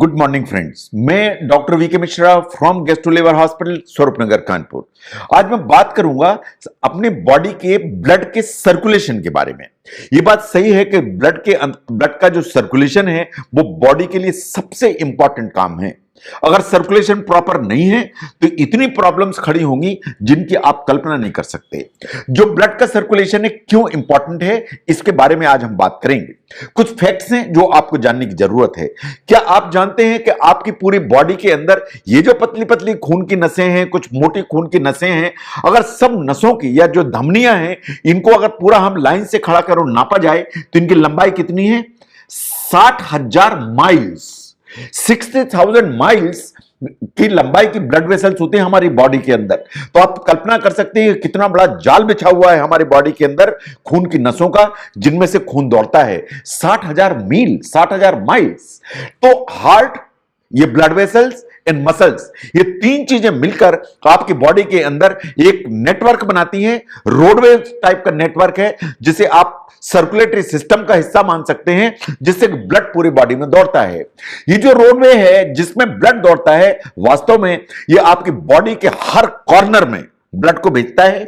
Good morning friends, मैं doctor VK Mishra from gastro liver hospital Swaroopnagar Kanpur. आज मैं बात करूंगा अपने बॉडी के ब्लड के सर्कुलेशन के बारे में। ये बात सही है कि ब्लड का जो सर्कुलेशन है वो बॉडी के लिए सबसे इंपॉर्टेंट काम है। अगर सर्कुलेशन प्रॉपर नहीं है तो इतनी प्रॉब्लम्स खड़ी होंगी जिनकी आप कल्पना नहीं कर सकते। जो ब्लड का सर्कुलेशन है क्यों इंपॉर्टेंट है, इसके बारे में आज हम बात करेंगे। कुछ फैक्ट्स हैं जो आपको जानने की जरूरत है। क्या आप जानते हैं कि आपकी पूरी बॉडी के अंदर ये जो पतली पतली खून की नसें हैं, कुछ मोटी खून की नसें हैं, अगर सब नसों की या जो धमनियां हैं इनको अगर पूरा हम लाइन से खड़ा करो नापा जाए तो इनकी लंबाई कितनी है? 60,000 माइल्स, 60,000 माइल्स की लंबाई की ब्लड वेसल्स होते हैं हमारी बॉडी के अंदर। तो आप कल्पना कर सकते हैं कितना बड़ा जाल बिछा हुआ है हमारी बॉडी के अंदर खून की नसों का, जिनमें से खून दौड़ता है। 60,000 मील, 60,000 माइल्स। तो हार्ट, ये ब्लड वेसल्स एंड मसल्स, ये तीन चीजें मिलकर आपकी बॉडी के अंदर एक नेटवर्क बनाती हैं। रोडवे टाइप का नेटवर्क है जिसे आप सर्कुलेटरी सिस्टम का हिस्सा मान सकते हैं, जिससे ब्लड पूरी बॉडी में दौड़ता है। ये जो रोडवे है जिसमें ब्लड दौड़ता है, वास्तव में ये आपकी बॉडी के हर कॉर्नर में ब्लड को भेजता है।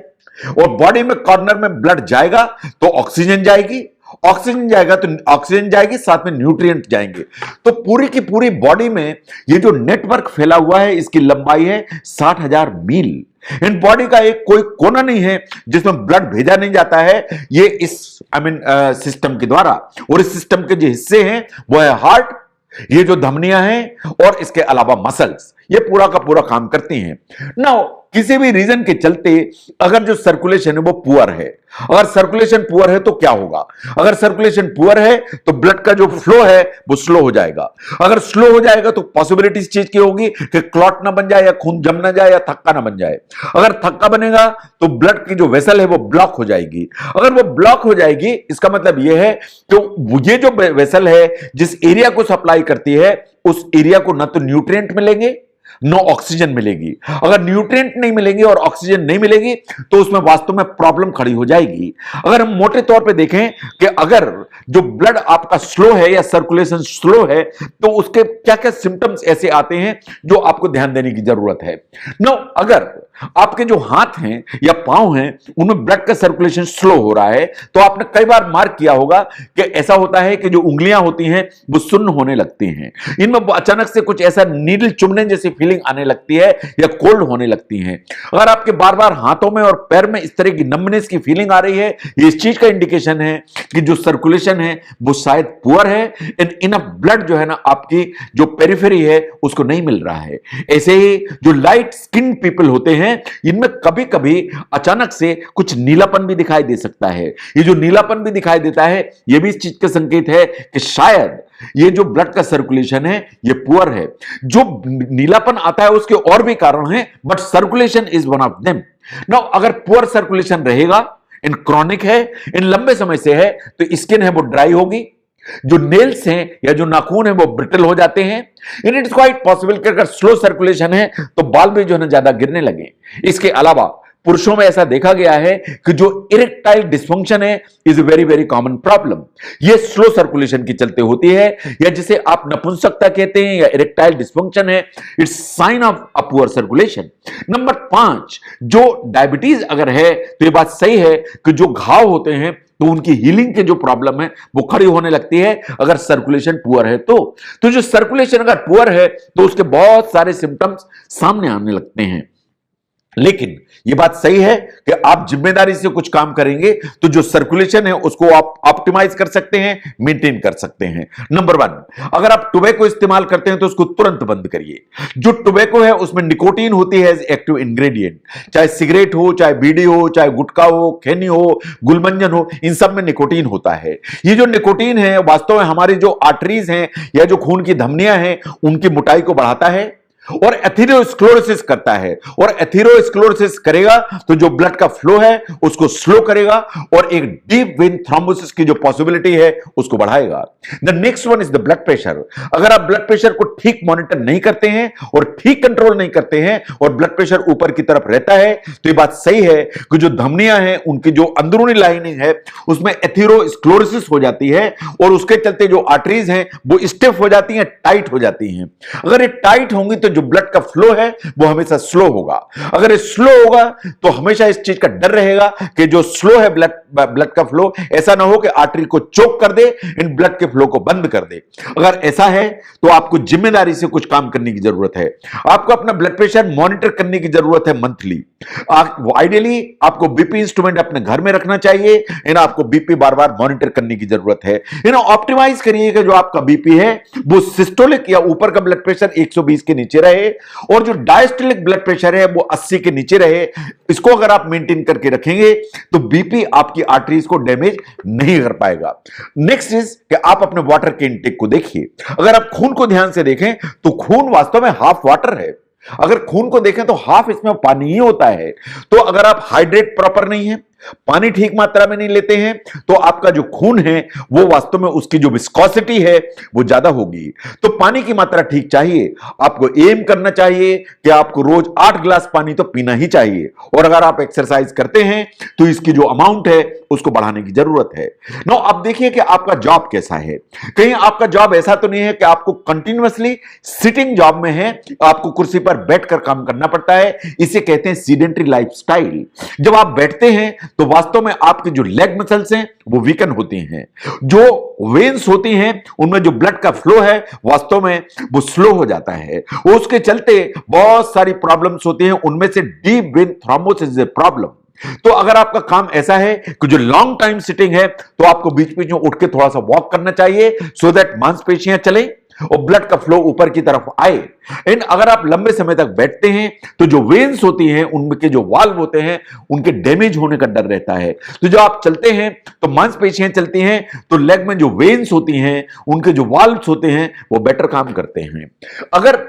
और बॉडी में कॉर्नर में ब्लड जाएगा तो ऑक्सीजन जाएगी, ऑक्सीजन जाएगा तो ऑक्सीजन जाएगी, साथ में न्यूट्रिएंट जाएंगे। तो पूरी की पूरी बॉडी में ये जो नेटवर्क फैला हुआ है इसकी लंबाई है 60,000 मील। इन बॉडी का एक कोई कोना नहीं है जिसमें ब्लड भेजा नहीं जाता है, ये इस सिस्टम के द्वारा। और इस सिस्टम के जो हिस्से हैं वो है हार्ट, ये जो धमनियां हैं और इसके अलावा मसल्स, ये पूरा का पूरा काम करती हैं। नाउ किसी भी रीजन के चलते अगर जो सर्कुलेशन है वो पुअर है, अगर सर्कुलेशन पुअर है तो क्या होगा? अगर सर्कुलेशन पुअर है तो ब्लड का जो फ्लो है वो स्लो हो जाएगा। अगर स्लो हो जाएगा तो पॉसिबिलिटी इस चीज की होगी कि क्लॉट ना बन जाए, या खून जम ना जाए, या थक्का ना बन जाए। अगर थक्का बनेगा तो ब्लड की जो वेसल है वो ब्लॉक हो जाएगी। अगर वो ब्लॉक हो जाएगी इसका मतलब यह है कि ये जो वेसल है जिस एरिया को सप्लाई करती है उस एरिया को ना तो न्यूट्रिएंट मिलेंगे नो ऑक्सीजन मिलेगी। अगर न्यूट्रिएंट नहीं मिलेंगे और ऑक्सीजन नहीं मिलेगी तो उसमें वास्तव में प्रॉब्लम खड़ी हो जाएगी। अगर हम मोटे तौर पे देखें कि अगर जो ब्लड आपका स्लो है या सर्कुलेशन स्लो है तो उसके क्या क्या सिम्टम्स ऐसे आते हैं जो आपको ध्यान देने की जरूरत है। नो, अगर आपके जो हाथ हैं या पांव हैं उनमें ब्लड का सर्कुलेशन स्लो हो रहा है तो आपने कई बार मार्क किया होगा कि ऐसा होता है कि जो उंगलियां होती हैं वो सुन्न होने लगती हैं, इनमें अचानक से कुछ ऐसा नीडल चुभने जैसी फीलिंग आने लगती है या कोल्ड होने लगती है। अगर आपके बार बार हाथों में और पैर में इस तरह की नम्बनेस की फीलिंग आ रही है, ये इस चीज का इंडिकेशन है कि जो सर्कुलेशन है वो शायद पुअर है एंड इनफ ब्लड जो है ना आपकी जो पेरिफेरी है उसको नहीं मिल रहा है। ऐसे ही जो लाइट स्किन पीपल होते हैं इनमें कभी कभी अचानक से कुछ नीलापन भी दिखाई दे सकता है। ये जो नीलापन भी दिखाई देता है ये भी इस चीज का संकेत है कि शायद ये जो ब्लड का सर्कुलेशन है ये पुअर है। जो नीलापन आता है उसके और भी कारण हैं, but circulation is one of them. Now अगर पुअर सर्कुलेशन रहेगा, इन क्रॉनिक है, इन लंबे समय से है, तो स्किन है वो ड्राई होगी, जो नेल्स हैं या जो नाखून है वो ब्रिटल हो जाते हैं। इट इज क्वाइट पॉसिबल कि अगर स्लो सर्कुलेशन है तो बाल भी जो है ना ज्यादा गिरने लगे। इसके अलावा पुरुषों में ऐसा देखा गया है कि जो इरेक्टाइल डिस्फंक्शन है is a very very common problem. ये स्लो सर्कुलेशन के चलते होती है, या जिसे आप नपुंसकता कहते हैं या इरेक्टाइल डिस्फंक्शन है, it's sign of a poor circulation. Number 5, जो डायबिटीज अगर है तो ये बात सही है कि जो घाव होते हैं तो उनकी हीलिंग के जो प्रॉब्लम है वो खड़ी होने लगती है अगर सर्कुलेशन पुअर है। तो जो सर्कुलेशन अगर पुअर है तो उसके बहुत सारे सिम्टम्स सामने आने लगते हैं। लेकिन यह बात सही है कि आप जिम्मेदारी से कुछ काम करेंगे तो जो सर्कुलेशन है उसको आप ऑप्टिमाइज कर सकते हैं, मेंटेन कर सकते हैं। नंबर 1, अगर आप टोबैको इस्तेमाल करते हैं तो उसको तुरंत बंद करिए। जो टोबैको है उसमें निकोटीन होती है एज एक्टिव इंग्रेडिएंट, चाहे सिगरेट हो, चाहे बीड़ी हो, चाहे गुटखा हो, खैनी हो, गुलमंजन हो, इन सब में निकोटीन होता है। ये जो निकोटीन है वास्तव में हमारी जो आर्टरीज हैं या जो खून की धमनियां हैं उनकी मोटाई को बढ़ाता है, और एथेरोस्क्लेरोसिस करता है, और एथेरोस्क्लेरोसिस करेगा तो जो ब्लड का फ्लो है उसको स्लो करेगा और एक डीप वेन थ्रोम्बोसिस की जो पॉसिबिलिटी है उसको बढ़ाएगा। The next one is the blood pressure. अगर आप ब्लड प्रेशर को ठीक मॉनिटर नहीं करते हैं और ठीक कंट्रोल नहीं करते हैं और ब्लड प्रेशर ऊपर की तरफ रहता है तो ये बात सही है कि जो धमनियां हैं उनकी जो अंदरूनी लाइनिंग है उसमें एथेरोस्क्लेरोसिस हो जाती है और उसके चलते जो आर्टरीज हैं वो स्टिफ हो जाती हैं, टाइट हो जाती हैं। अगर ये टाइट होंगी तो जो ब्लड का फ्लो है वो हमेशा स्लो होगा। अगर ये स्लो होगा तो हमेशा इस चीज का डर रहेगा कि जो स्लो है ब्लड का फ्लो, ऐसा ना हो कि आर्टरी को चोक कर दे, इन ब्लड के फ्लो को बंद कर दे। अगर ऐसा है तो आपको जिम्मेदारी से कुछ काम करने की जरूरत है। आपको अपना ब्लड प्रेशर मॉनिटर करने की जरूरत है मंथली। आइडियली आपको बीपी इंस्ट्रूमेंट अपने घर में रखना चाहिए, आपको बीपी बार बार मॉनिटर करने की जरूरत है। ऑप्टिमाइज करिएगा जो आपका बीपी है वो सिस्टोलिक या ऊपर का ब्लड प्रेशर 120 के नीचे रहे और जो डायस्टोलिक ब्लड प्रेशर है वो 80 के नीचे रहे। इसको अगर आप मेंटेन करके रखेंगे तो बीपी आपकी आर्टरीज को डैमेज नहीं कर पाएगा। नेक्स्ट इज कि आप अपने वाटर के इंटेक को देखिए। अगर आप खून को ध्यान से देखें तो खून वास्तव में हाफ वाटर है। अगर खून को देखें तो हाफ इसमें पानी ही होता है। तो अगर आप हाइड्रेट प्रॉपर नहीं है, पानी ठीक मात्रा में नहीं लेते हैं तो आपका जो खून है वो वास्तव में उसकी जो विस्कोसिटी है वो ज्यादा होगी। तो पानी की मात्रा ठीक चाहिए। आपको एम करना चाहिए कि आपको रोज 8 गिलास पानी तो पीना ही चाहिए। और अगर आप एक्सरसाइज करते हैं तो इसकी जो अमाउंट है उसको बढ़ाने की जरूरत है। नो, अब देखिए कि आपका जॉब कैसा है। कहीं आपका जॉब ऐसा तो नहीं है कि आपको कंटिन्यूअसली सिटिंग जॉब में है, आपको कुर्सी पर बैठकर काम करना पड़ता है। इसे कहते हैं सीडेंटरी लाइफस्टाइल। जब आप बैठते हैं तो वास्तव में आपके जो लेग मसल्स हैं वो वीकन होती हैं, जो वेन्स होती हैं उनमें जो ब्लड का फ्लो है वास्तव में वो स्लो हो जाता है। उसके चलते बहुत सारी प्रॉब्लम्स होती हैं, उनमें से deep vein thrombosis is a problem. तो अगर आपका काम ऐसा है कि जो लॉन्ग टाइम सिटिंग है तो आपको बीच बीच में उठ के थोड़ा सा वॉक करना चाहिए सो दैट मांसपेशियां चलें और ब्लड का फ्लो ऊपर की तरफ आए। अगर आप लंबे समय तक बैठते हैं तो जो वेन्स होती हैं उनके जो वाल्व होते हैं उनके डैमेज होने का डर रहता है। तो जो आप चलते हैं तो मांसपेशियां चलती हैं तो लेग में जो वेन्स होती हैं उनके जो वाल्व्स होते हैं वो बेटर काम करते हैं। अगर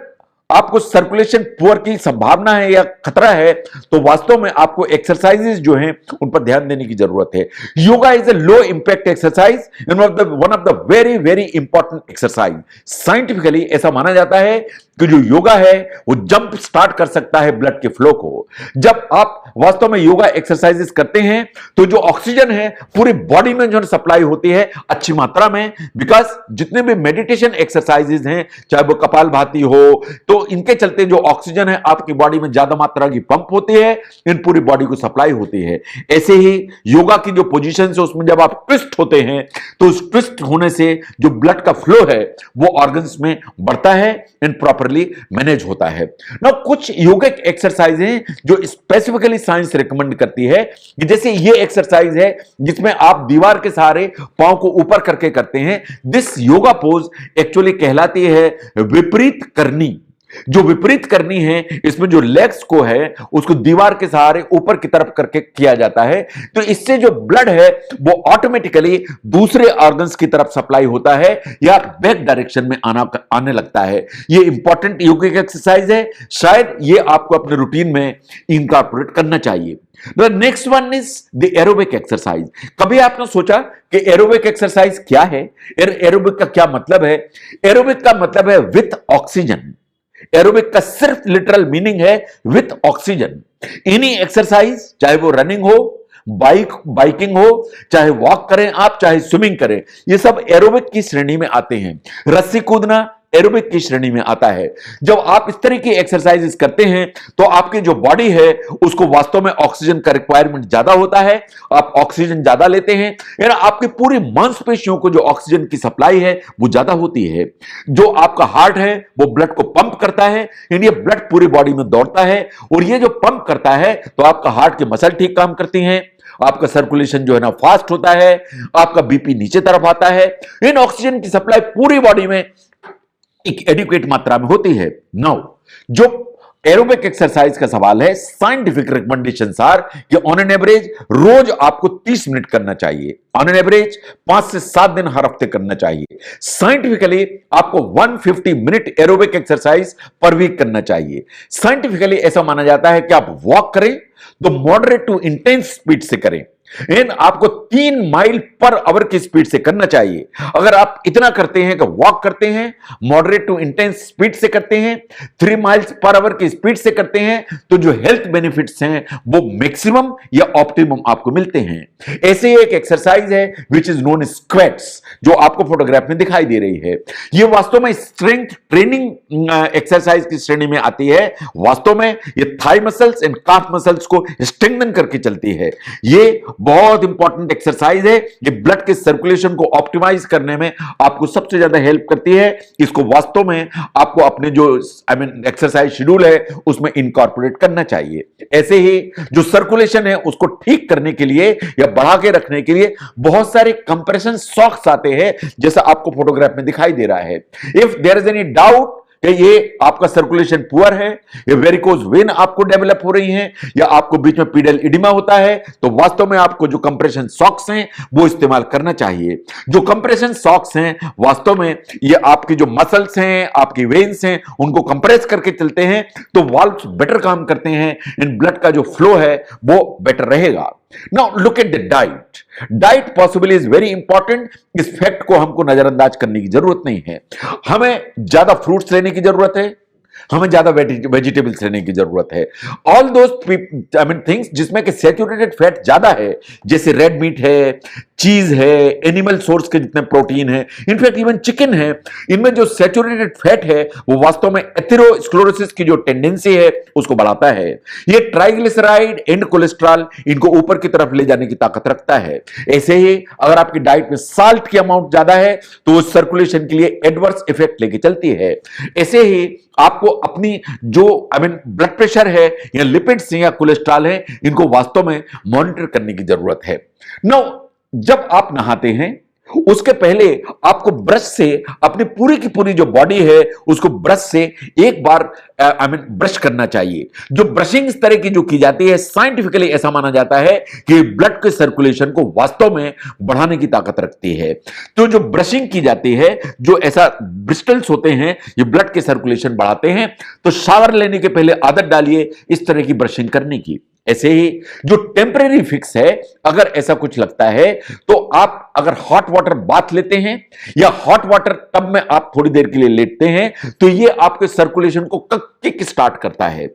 आपको सर्कुलेशन पुअर की संभावना है या खतरा है तो वास्तव में आपको एक्सरसाइजेस जो हैं उन पर ध्यान देने की जरूरत है। Yoga is a low impact exercise, one of the very very important exercise. Scientifically ऐसा माना जाता है कि जो योगा है वो जंप स्टार्ट कर सकता है ब्लड के फ्लो को। जब आप वास्तव में योगा एक्सरसाइजेस करते हैं तो जो ऑक्सीजन है पूरी बॉडी में जो सप्लाई होती है अच्छी मात्रा में, बिकॉज जितने भी मेडिटेशन एक्सरसाइजेस हैं चाहे वो कपालभाति हो तो इनके चलते जो ऑक्सीजन है आपकी बॉडी में ज्यादा मात्रा की पंप होती है, इन पूरी बॉडी को सप्लाई होती है। ऐसे ही योगा की जो पोजीशन है उसमें जब आप ट्विस्ट होते हैं तो उस ट्विस्ट होने से जो ब्लड का फ्लो है वो ऑर्गन्स में बढ़ता है एंड प्रॉपरली मैनेज होता है। ना कुछ योगिक एक्सरसाइज हैं जो स्पेसिफिकली साइंस रिकमेंड करती है कि जैसे ये एक्सरसाइज है जिसमें आप दीवार के सहारे पांव को ऊपर करके करते हैं। दिस योगा पोज एक्चुअली कहलाती है विपरीत करनी। जो विपरीत करनी है इसमें जो लेग्स को है उसको दीवार के सहारे ऊपर की तरफ करके किया जाता है। तो इससे जो ब्लड है वो ऑटोमेटिकली दूसरे ऑर्गन्स की तरफ सप्लाई होता है या बैक डायरेक्शन में आने लगता है। ये इंपॉर्टेंट योगिक एक्सरसाइज है, शायद ये आपको अपने रूटीन में इंकॉर्पोरेट करना चाहिए। The next one is the aerobic exercise। कभी आपने सोचा कि एरोबिक एक्सरसाइज क्या है? एरोबिक का क्या मतलब है? एरोबिक का मतलब है विथ ऑक्सीजन। एरोबिक का सिर्फ लिटरल मीनिंग है विथ ऑक्सीजन। एनी एक्सरसाइज, चाहे वो रनिंग हो, बाइकिंग हो, चाहे वॉक करें आप, चाहे स्विमिंग करें, ये सब एरोबिक की श्रेणी में आते हैं। रस्सी कूदना एरोबिक की श्रेणी में आता है। जब आप इस तरह की एक्सरसाइजेस करते हैं तो आपकी जो बॉडी है उसको वास्तव में ऑक्सीजन का रिक्वायरमेंट ज्यादा होता है, आप ऑक्सीजन ज्यादा लेते हैं, यानी आपकी पूरी मांसपेशियों को जो ऑक्सीजन की सप्लाई है वो ज्यादा होती है। जो आपका हार्ट है वो ब्लड को पंप करता है, यानी ब्लड पूरी बॉडी में दौड़ता है और ये जो पंप करता है तो आपका हार्ट की मसल ठीक काम करती हैं, आपका सर्कुलेशन जो है ना फास्ट होता है, आपका बीपी नीचे तरफ आता है। इन ऑक्सीजन की सप्लाई पूरी बॉडी में एक एडिक्वेट मात्रा में होती है। नाउ जो एरोबिक एक्सरसाइज का सवाल है, साइंटिफिक रिकमेंडेशंस आर कि ऑन एन एवरेज रोज आपको 30 मिनट करना चाहिए, ऑन एन एवरेज 5 से 7 दिन हर हफ्ते करना चाहिए। साइंटिफिकली आपको 150 minute aerobic exercise per week करना चाहिए। साइंटिफिकली ऐसा माना जाता है कि आप वॉक करें तो मॉडरेट टू इंटेंस स्पीड से करें, एंड आपको 3 माइल पर आवर की स्पीड से करना चाहिए। अगर आप इतना करते हैं कि वॉक करते हैं, मॉडरेट टू इंटेंस स्पीड से करते हैं, 3 माइल्स पर आवर की स्पीड से करते हैं, तो जो हेल्थ बेनिफिट्स हैं वो मैक्सिमम या ऑप्टिमम आपको मिलते हैं। ऐसे ही एक एक्सरसाइज है विच इज नोन स्क्वैट्स, जो आपको फोटोग्राफ में दिखाई दे रही है। यह वास्तव में स्ट्रेंथ ट्रेनिंग एक्सरसाइज की श्रेणी में आती है। वास्तव में यह thigh muscles and calf muscles को स्ट्रेंथन करके चलती है। यह बहुत इंपॉर्टेंट एक्सरसाइज है। ये ब्लड के सर्कुलेशन को ऑप्टिमाइज करने में आपको सबसे ज्यादा हेल्प करती है। इसको वास्तव में आपको अपने जो एक्सरसाइज शेड्यूल है उसमें इनकॉर्पोरेट करना चाहिए। ऐसे ही जो सर्कुलेशन है उसको ठीक करने के लिए या बढ़ा के रखने के लिए बहुत सारे कंप्रेशन सॉक्स आते हैं, जैसा आपको फोटोग्राफ में दिखाई दे रहा है। If there is any doubt कि ये आपका सर्कुलेशन पुअर है, ये वेरिकोज वेन आपको डेवलप हो रही है, या आपको बीच में पीडल इडिमा होता है, तो वास्तव में आपको जो कंप्रेशन सॉक्स हैं वो इस्तेमाल करना चाहिए। जो कंप्रेशन सॉक्स हैं वास्तव में ये आपकी जो मसल्स हैं, आपकी वेन्स हैं, उनको कंप्रेस करके चलते हैं तो वाल्व्स बेटर काम करते हैं, इन ब्लड का जो फ्लो है वो बेटर रहेगा। Now look at the diet. Diet possibly is very important. इस फैक्ट को हमको नजरअंदाज करने की जरूरत नहीं है। हमें ज्यादा फ्रूट्स लेने की जरूरत है, हमें ज्यादा वेजिटेबल्स लेने की जरूरत है। ऑल दोस थिंग्स जिसमें कि सैचुरेटेड फैट ज्यादा है, जैसे रेड मीट है, चीज है, एनिमल सोर्स के जितने प्रोटीन है, इनफैक्ट इवन चिकन है, इनमें जो सैचुरेटेड फैट है वो वास्तव में एथेरोस्क्लेरोसिस की जो टेंडेंसी है उसको बढ़ाता है। ये ट्राइग्लिसराइड एंड कोलेस्ट्रॉल इनको ऊपर की तरफ ले जाने की ताकत रखता है। ऐसे ही अगर आपकी डाइट में साल्ट की अमाउंट ज्यादा है तो वो सर्कुलेशन के लिए एडवर्स इफेक्ट लेके चलती है। ऐसे ही आपको अपनी जो ब्लड प्रेशर है या लिपिड्स या कोलेस्ट्रॉल है, इनको वास्तव में मॉनिटर करने की जरूरत है। नाउ जब आप नहाते हैं उसके पहले आपको ब्रश से अपनी पूरी की पूरी जो बॉडी है उसको ब्रश से एक बार ब्रश करना चाहिए। जो ब्रशिंग इस तरह की जो की जाती है, साइंटिफिकली ऐसा माना जाता है कि ब्लड के सर्कुलेशन को वास्तव में बढ़ाने की ताकत रखती है। तो जो ब्रशिंग की जाती है, जो ऐसा ब्रिस्टल्स होते हैं ये ब्लड के सर्कुलेशन बढ़ाते हैं, तो शावर लेने के पहले आदत डालिए इस तरह की ब्रशिंग करने की। ऐसे ही जो टेम्परेरी फिक्स है, अगर ऐसा कुछ लगता है तो आप अगर हॉट वाटर बाथ लेते हैं या हॉट वाटर टब में आप थोड़ी देर के लिए लेटते हैं तो ये आपके सर्कुलेशन को किक स्टार्ट करता है।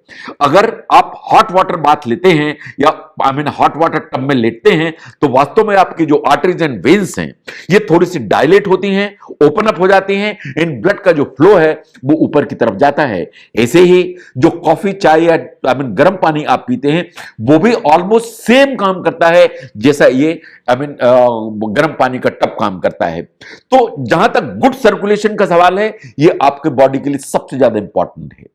अगर आप हॉट वाटर बाथ लेते हैं या हॉट वाटर टब में लेटते हैं तो वास्तव में आपकी जो आर्टरीज एंड वेन्स हैं ये थोड़ी सी डायलेट होती हैं, ओपन अप हो जाती हैं, इन ब्लड का जो फ्लो है वो ऊपर की तरफ जाता है। ऐसे ही जो कॉफी, चाय या गर्म पानी आप पीते हैं वो भी ऑलमोस्ट सेम काम करता है जैसा ये गर्म पानी का टब काम करता है। तो जहां तक गुड सर्कुलेशन का सवाल है, ये आपके बॉडी के लिए सबसे ज्यादा इंपॉर्टेंट है।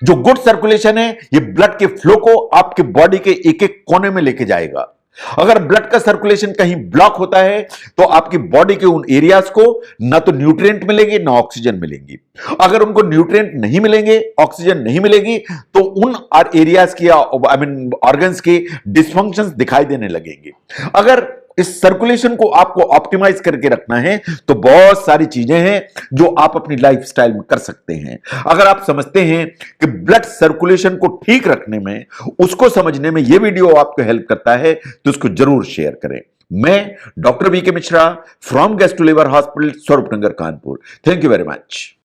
जो गुड सर्कुलेशन है ये ब्लड के फ्लो को आपके बॉडी के एक एक कोने में लेके जाएगा। अगर ब्लड का सर्कुलेशन कहीं ब्लॉक होता है तो आपकी बॉडी के उन एरियाज को ना तो न्यूट्रिएंट मिलेंगे ना ऑक्सीजन मिलेंगी। अगर उनको न्यूट्रिएंट नहीं मिलेंगे, ऑक्सीजन नहीं मिलेगी, तो उन एरियाज की ऑर्गन्स के डिसफंक्शंस दिखाई देने लगेंगे। अगर इस सर्कुलेशन को आपको ऑप्टिमाइज करके रखना है तो बहुत सारी चीजें हैं जो आप अपनी लाइफस्टाइल में कर सकते हैं। अगर आप समझते हैं कि ब्लड सर्कुलेशन को ठीक रखने में, उसको समझने में यह वीडियो आपको हेल्प करता है तो उसको जरूर शेयर करें। मैं doctor VK Mishra from gastro liver hospital, Swaroopnagar, Kanpur. Thank you very much.